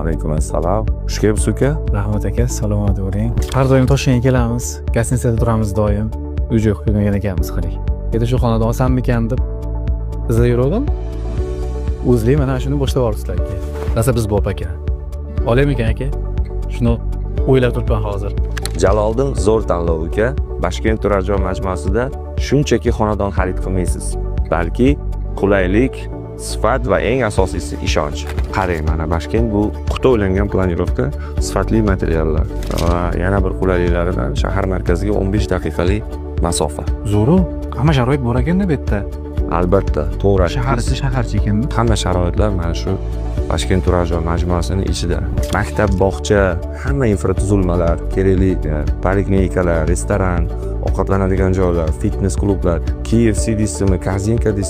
Alaykum assalom. Xush kelibsiz uka. Rahmat aka, salomat bo'ling. Har doim Toshkentga kelamiz, gостиницада turamiz doim. Uy joy qilgan ekanmiz qarang. Endi shu xonada olsammikan deb izlayverdim. O'zlik mana shuni boshlab yuboribsizlar aka. Rasa biz bop aka. Olaymikan aka? Shuni o'ylab turibman hozir. Jaloliddin zo'r tanlov uka. Bashkent turar joy majmuasida shunchaki xonadon xarid qilmaysiz, balki qulaylik, sifat va eng asosiysi ishonch. Qarang, mana Bashkent bu puxta o'ylangan planirovka, sifatli materiallar va yana bir qulayliklaridan shahar markaziga 15 daqiqalik masofa. Zo'ru, hamma sharoit bor ekan-da bu yerda. Albatta, to'g'ri. Shaharcha ekan-da. Hamma sharoitlar mana shu Bashkent turar joy majmuasining ichida. Maktab, bog'cha, hamma infratuzilmalar, kerakli poliklinikalar, restoran, ovqatlanadigan joylar, fitness klublar, KFC deysizmi, Kazinka deysizmi,